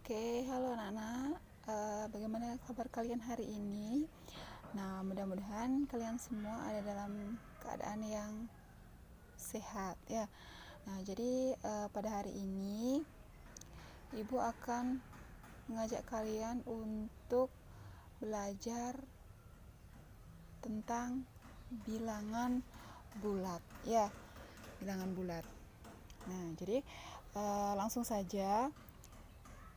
Oke, halo anak-anak. Bagaimana kabar kalian hari ini? Nah, mudah-mudahan kalian semua ada dalam keadaan yang sehat ya. Nah, jadi pada hari ini Ibu akan mengajak kalian untuk belajar tentang bilangan bulat ya, bilangan bulat. Nah, jadi langsung saja.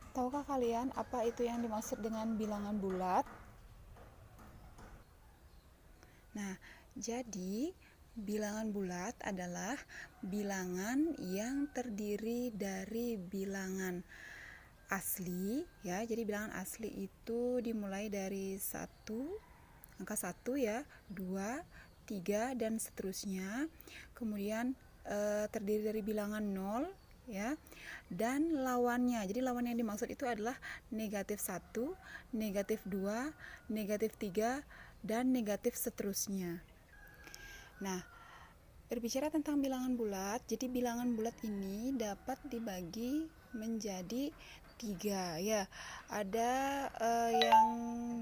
Tahukah kalian apa itu yang dimaksud dengan bilangan bulat? Nah, jadi bilangan bulat adalah bilangan yang terdiri dari bilangan asli ya. Jadi bilangan asli itu dimulai dari angka 1 ya, 2, 3 dan seterusnya. Kemudian terdiri dari bilangan 0 ya, dan lawannya. Jadi lawan yang dimaksud itu adalah negatif 1, negatif 2, negatif 3, dan negatif seterusnya. Nah, berbicara tentang bilangan bulat, jadi bilangan bulat ini dapat dibagi menjadi 3 ya. Ada yang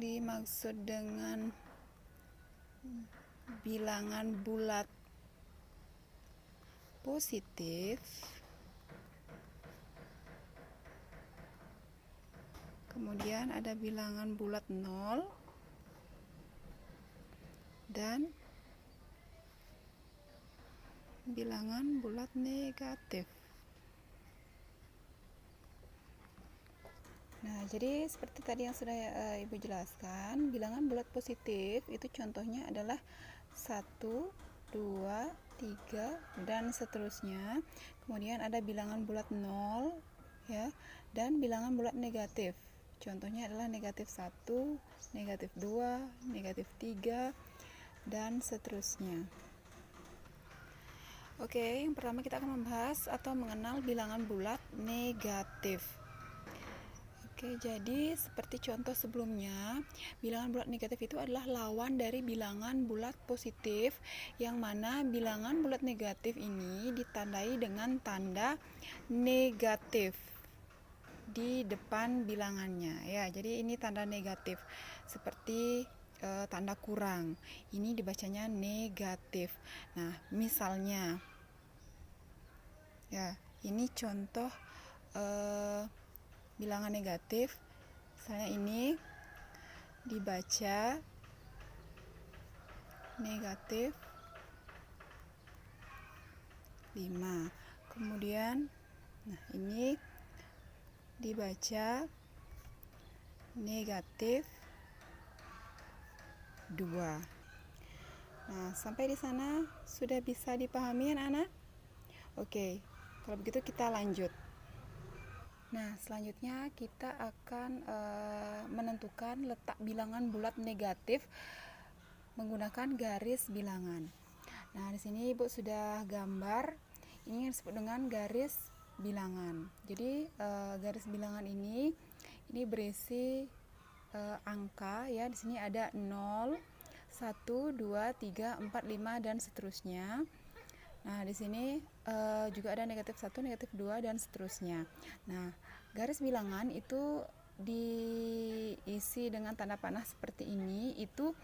dimaksud dengan bilangan bulat positif, kemudian ada bilangan bulat 0 dan bilangan bulat negatif. Nah, jadi seperti tadi yang sudah Ibu jelaskan, bilangan bulat positif itu contohnya adalah 1, 2, 3 dan seterusnya. Kemudian ada bilangan bulat 0 ya, dan bilangan bulat negatif. Contohnya adalah negatif 1, negatif 2, negatif 3 dan seterusnya. Oke, yang pertama kita akan membahas atau mengenal bilangan bulat negatif. Oke, jadi seperti contoh sebelumnya, bilangan bulat negatif itu adalah lawan dari bilangan bulat positif, yang mana bilangan bulat negatif ini ditandai dengan tanda negatif di depan bilangannya ya. Jadi ini tanda negatif seperti tanda kurang. Ini dibacanya negatif. Nah, misalnya ya, ini contoh bilangan negatif. Misalnya ini dibaca negatif 5. Kemudian nah ini dibaca negatif 2. Nah, sampai di sana sudah bisa dipahami anak-anak? Oke, kalau begitu kita lanjut. Nah, selanjutnya kita akan menentukan letak bilangan bulat negatif menggunakan garis bilangan. Nah, di sini Ibu sudah gambar ini yang disebut dengan garis bilangan. Jadi garis bilangan ini berisi angka ya. Di sini ada 0, 1, 2, 3, 4, 5 dan seterusnya. Nah, di sini juga ada negatif 1, negatif 2 dan seterusnya. Nah, garis bilangan itu diisi dengan tanda panah seperti ini. Itu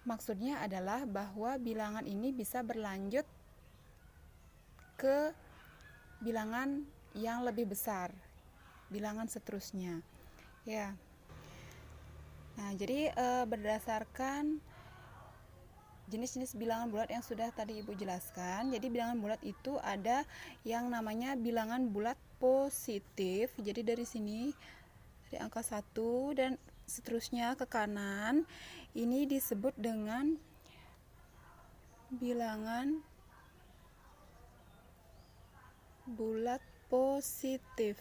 maksudnya adalah bahwa bilangan ini bisa berlanjut ke bilangan yang lebih besar, bilangan seterusnya. Ya. Nah, jadi berdasarkan jenis-jenis bilangan bulat yang sudah tadi Ibu jelaskan. Jadi bilangan bulat itu ada yang namanya bilangan bulat positif. Jadi dari sini dari angka 1 dan seterusnya ke kanan ini disebut dengan bilangan bulat positif.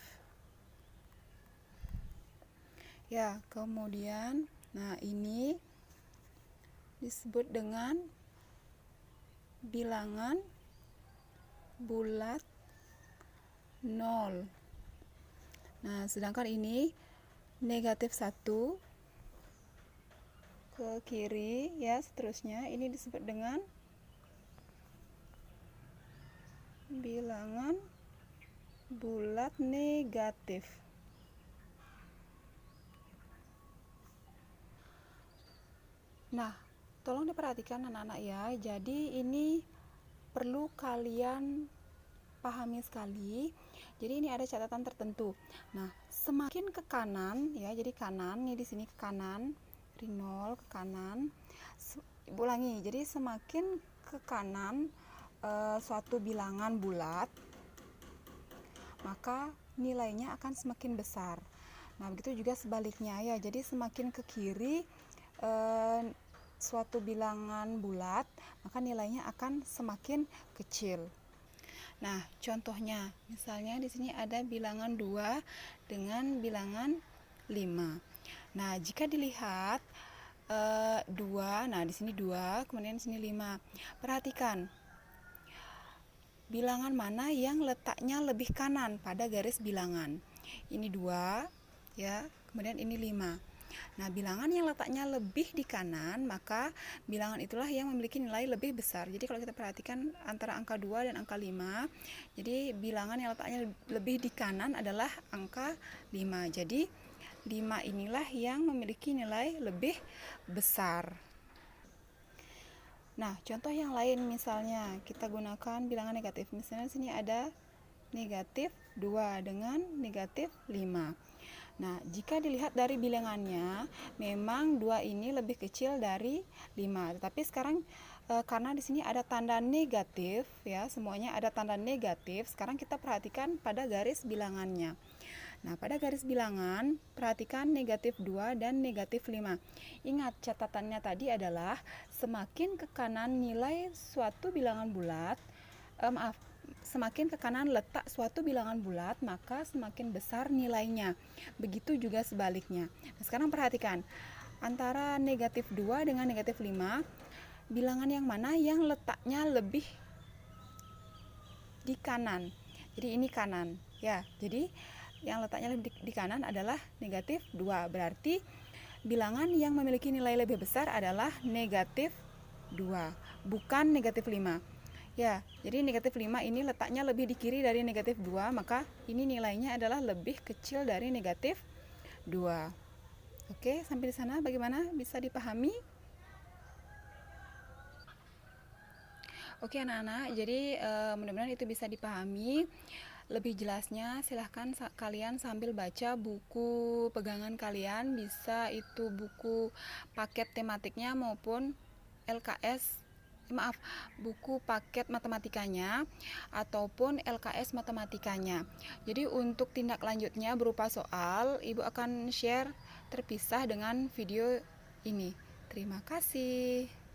Ya, kemudian nah ini disebut dengan bilangan bulat 0. Nah, sedangkan ini negatif 1 ke kiri ya, seterusnya ini disebut dengan bilangan bulat negatif. Nah, tolong diperhatikan anak-anak ya. Jadi ini perlu kalian pahami sekali. Jadi ini ada catatan tertentu. Nah, semakin ke kanan ya, jadi kanan nih di sini ke kanan, dari 0 ke kanan. Ulangi. Jadi semakin ke kanan suatu bilangan bulat, maka nilainya akan semakin besar. Nah, begitu juga sebaliknya ya. Jadi semakin ke kiri suatu bilangan bulat, maka nilainya akan semakin kecil. Nah, contohnya, misalnya di sini ada bilangan 2 dengan bilangan 5. Nah, jika dilihat 2, nah di sini 2, kemudian di sini 5. Perhatikan, bilangan mana yang letaknya lebih kanan pada garis bilangan. Ini 2, ya, kemudian ini 5. Nah, bilangan yang letaknya lebih di kanan, maka bilangan itulah yang memiliki nilai lebih besar. Jadi kalau kita perhatikan antara angka 2 dan angka 5, jadi bilangan yang letaknya lebih di kanan adalah angka 5. Jadi 5 inilah yang memiliki nilai lebih besar. Nah, contoh yang lain misalnya kita gunakan bilangan negatif. Misalnya di sini ada negatif 2 dengan negatif 5. Nah, jika dilihat dari bilangannya, memang 2 ini lebih kecil dari 5. Tetapi sekarang karena di sini ada tanda negatif ya, semuanya ada tanda negatif. Sekarang kita perhatikan pada garis bilangannya. Nah, pada garis bilangan, perhatikan negatif 2 dan negatif 5. Ingat, catatannya tadi adalah semakin ke kanan nilai suatu bilangan bulat, semakin ke kanan letak suatu bilangan bulat, maka semakin besar nilainya. Begitu juga sebaliknya. Nah, sekarang perhatikan, antara negatif 2 dengan negatif 5, bilangan yang mana yang letaknya lebih di kanan. Jadi ini kanan ya. Jadi yang letaknya lebih di kanan adalah negatif 2. Berarti bilangan yang memiliki nilai lebih besar adalah negatif 2, bukan negatif 5. Ya, jadi negatif 5 ini letaknya lebih di kiri dari negatif 2, maka ini nilainya adalah lebih kecil dari negatif 2. Oke, sampai di sana bagaimana? Bisa dipahami? Oke anak-anak, jadi mudah-mudahan itu bisa dipahami. Lebih jelasnya silahkan kalian sambil baca buku pegangan kalian, bisa itu buku paket tematiknya maupun buku paket matematikanya ataupun LKS matematikanya. Jadi untuk tindak lanjutnya berupa soal, Ibu akan share terpisah dengan video ini. Terima kasih.